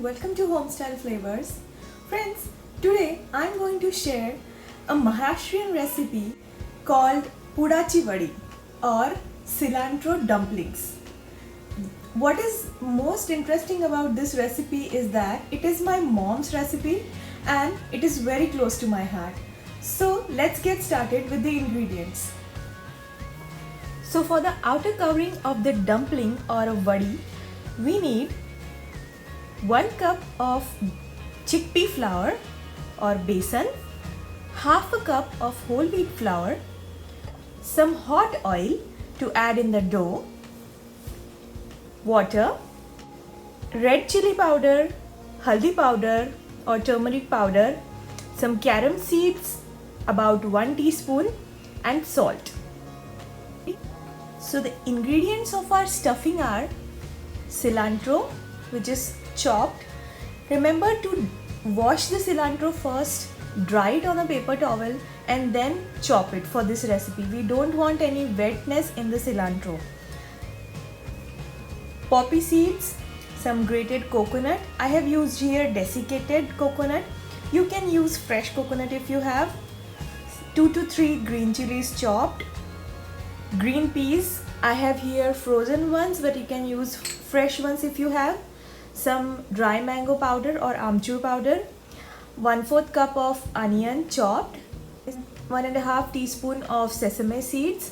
welcome to Homestyle Flavors. Friends, today I'm going to share a Maharashtrian recipe called Pudachi Vadi or cilantro dumplings. What is most interesting about this recipe is that it is my mom's recipe and it is very close to my heart. So let's get started with the ingredients. So for the outer covering of the dumpling or a vadi, we need 1 cup of chickpea flour or besan, half a cup of whole wheat flour, some hot oil to add in the dough, water, red chili powder, haldi powder or turmeric powder, some carom seeds, about 1 teaspoon, and salt. So the ingredients of our stuffing are cilantro, which is chopped. Remember to wash the cilantro first, dry it on a paper towel and then chop it for this recipe. We don't want any wetness in the cilantro. Poppy seeds, some grated coconut. I have used here desiccated coconut. You can use fresh coconut if you have. 2 to 3 green chilies chopped. Green peas. I have here frozen ones, but you can use fresh ones if you have. Some dry mango powder or amchur powder, 1/4 cup of onion chopped, 1.5 teaspoon of sesame seeds,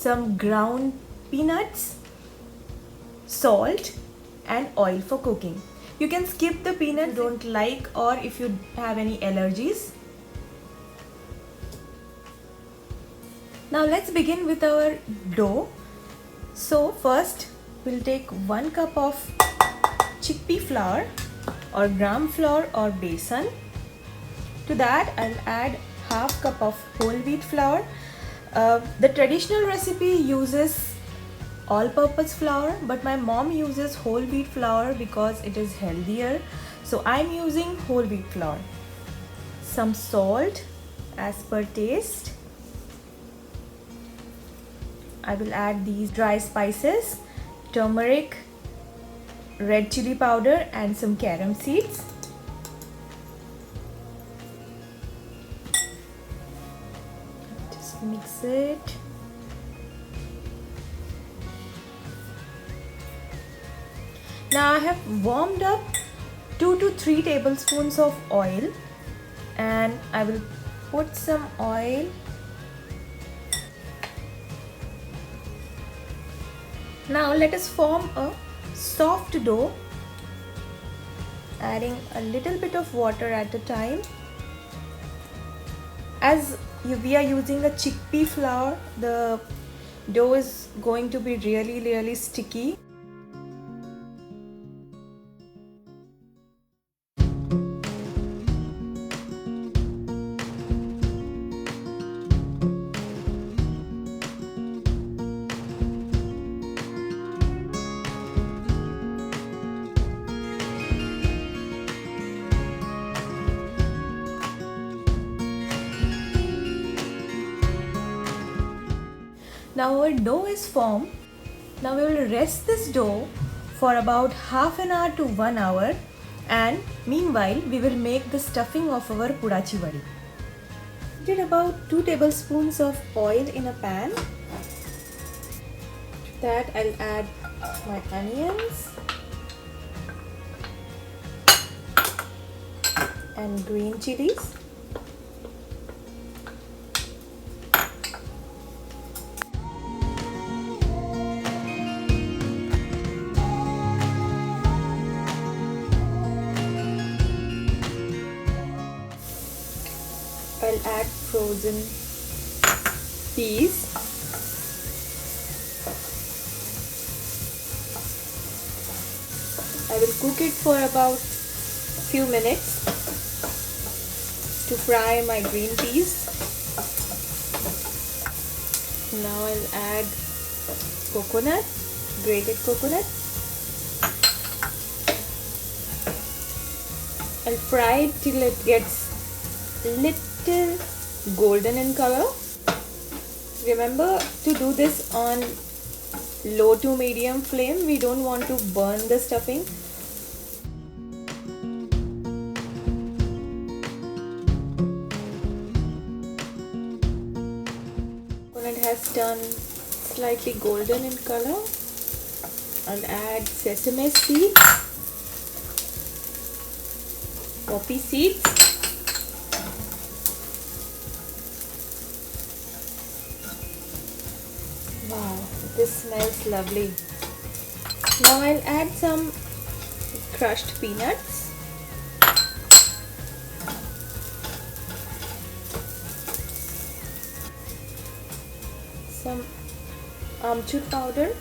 some ground peanuts, salt and oil for cooking. You can skip the peanut if you don't like or if you have any allergies. Now let's begin with our dough. So first we'll take 1 cup of chickpea flour or gram flour or besan. To that I'll add half cup of whole wheat flour. The traditional recipe uses all-purpose flour, but my mom uses whole wheat flour because it is healthier. So I'm using whole wheat flour. Some salt as per taste. I will add these dry spices, turmeric, red chili powder and some carom seeds. Just mix it. Now I have warmed up 2 to 3 tablespoons of oil and I will put some oil. Now let us form a soft dough, adding a little bit of water at a time. As we are using the chickpea flour, the dough is going to be really sticky. Now our dough is formed. Now we will rest this dough for about half an hour to 1 hour, and meanwhile we will make the stuffing of our Pudachi Vadi. Did about 2 tablespoons of oil in a pan. To that I'll add my onions and green chilies. I'll add frozen peas. I will cook it for about few minutes to fry my green peas. Now I'll add coconut, grated coconut. I'll fry it till it gets little golden in color. Remember to do this on low to medium flame. We don't want to burn the stuffing. coconut has turned slightly golden in color, I'll add sesame seeds, poppy seeds, wow, this smells lovely. Now I'll add some crushed peanuts, some amchur powder,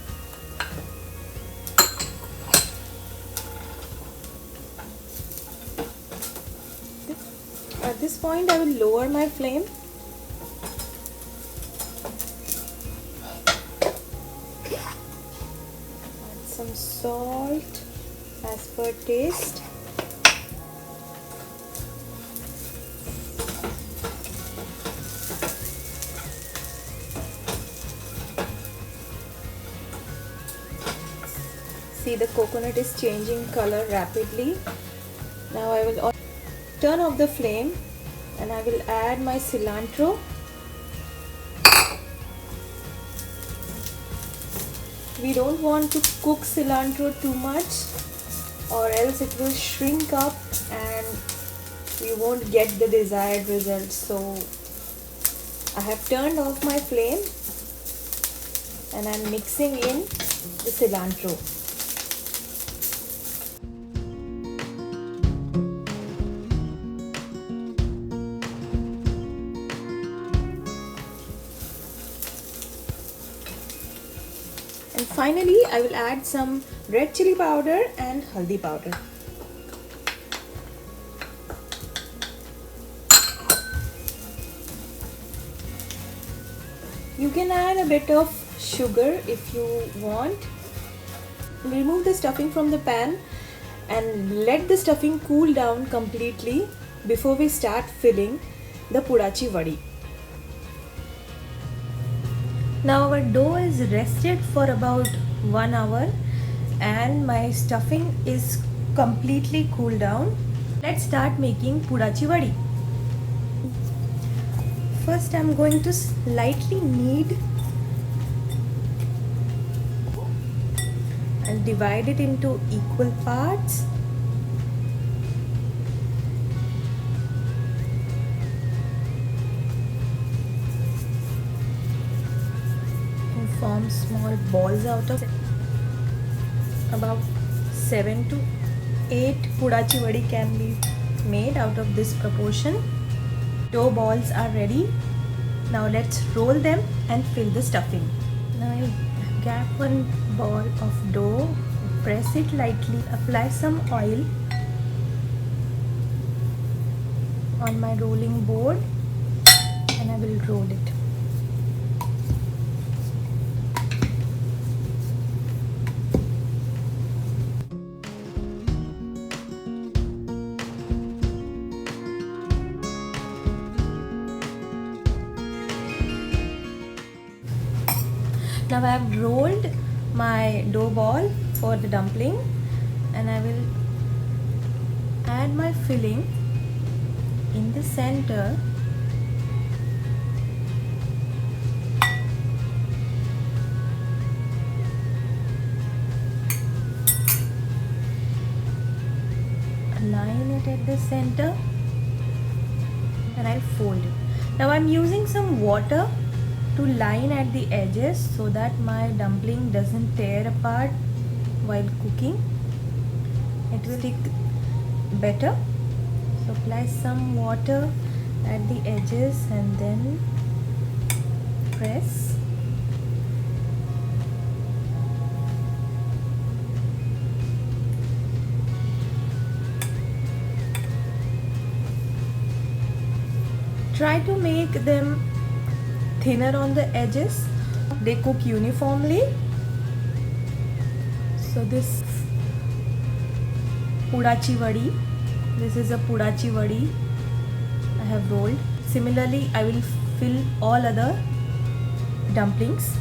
at this point I will lower my flame. Add some salt as per taste. See, the coconut is changing color rapidly. Now I will turn off the flame and I will add my cilantro. We don't want to cook cilantro too much or else it will shrink up and we won't get the desired result. So I have turned off my flame and I'm mixing in the cilantro. And finally, I will add some red chili powder and haldi powder. You can add a bit of sugar if you want. Remove the stuffing from the pan and let the stuffing cool down completely before we start filling the pudachi vadi. Now our dough is rested for about 1 hour and my stuffing is completely cooled down. Let's start making pudachi vadi. First I'm going to slightly knead and divide it into equal parts. Form small balls out of it. About 7 to 8 pudachi vadi can be made out of this proportion. Dough balls are ready. Now let's roll them and fill the stuffing. Now I grab one ball of dough, press it lightly, apply some oil on my rolling board and I will roll it. Now I have rolled my dough ball for the dumpling and I will add my filling in the center. Align it at the center and I'll fold it. Now I'm using some water to line at the edges so that my dumpling doesn't tear apart while cooking. It will stick better. So apply some water at the edges and then press. Try to make them thinner on the edges. They cook uniformly. So this pudachi vadi, this is a pudachi vadi I have rolled. Similarly, I will fill all other dumplings.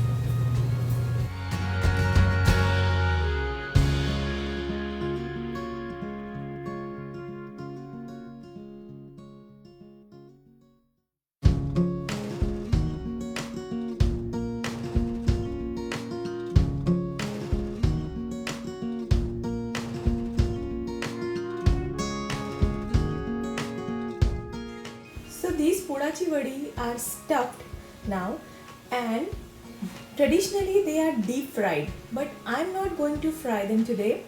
pudachi vadi are stuffed now, and traditionally they are deep fried, but I'm not going to fry them today.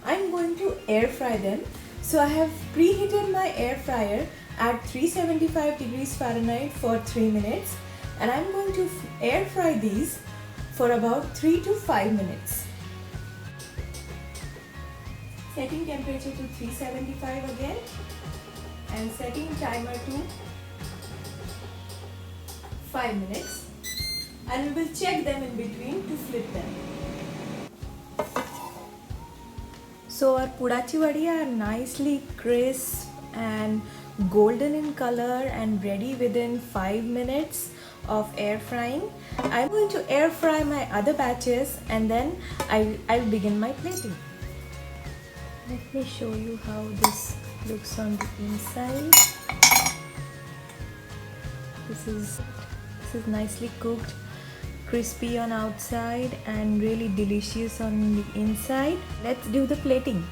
I'm going to air fry them. So I have preheated my air fryer at 375 degrees Fahrenheit for 3 minutes, and I'm going to air fry these for about 3 to 5 minutes. Setting temperature to 375 again and setting timer to 5 minutes, and we will check them in between to flip them. So our pudachi vadi are nicely crisp and golden in color and ready within 5 minutes of air frying. I'm going to air fry my other batches and then I'll begin my plating. Let me show you how this looks on the inside. This is nicely cooked, crispy on outside and really delicious on the inside. Let's do the plating.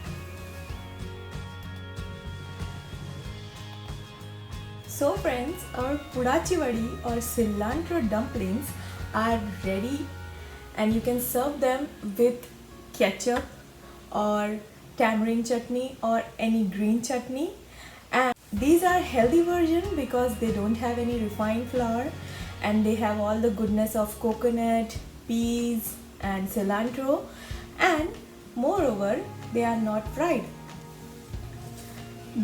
So friends, our pudachi vadi or cilantro dumplings are ready, and you can serve them with ketchup or tamarind chutney or any green chutney. And these are healthy version because they don't have any refined flour and they have all the goodness of coconut, peas and cilantro, and moreover they are not fried.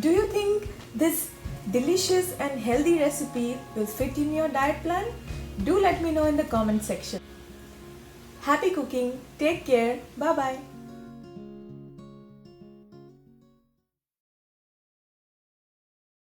Do you think this delicious and healthy recipe will fit in your diet plan? Do let me know in the comment section. Happy cooking, take care, bye bye.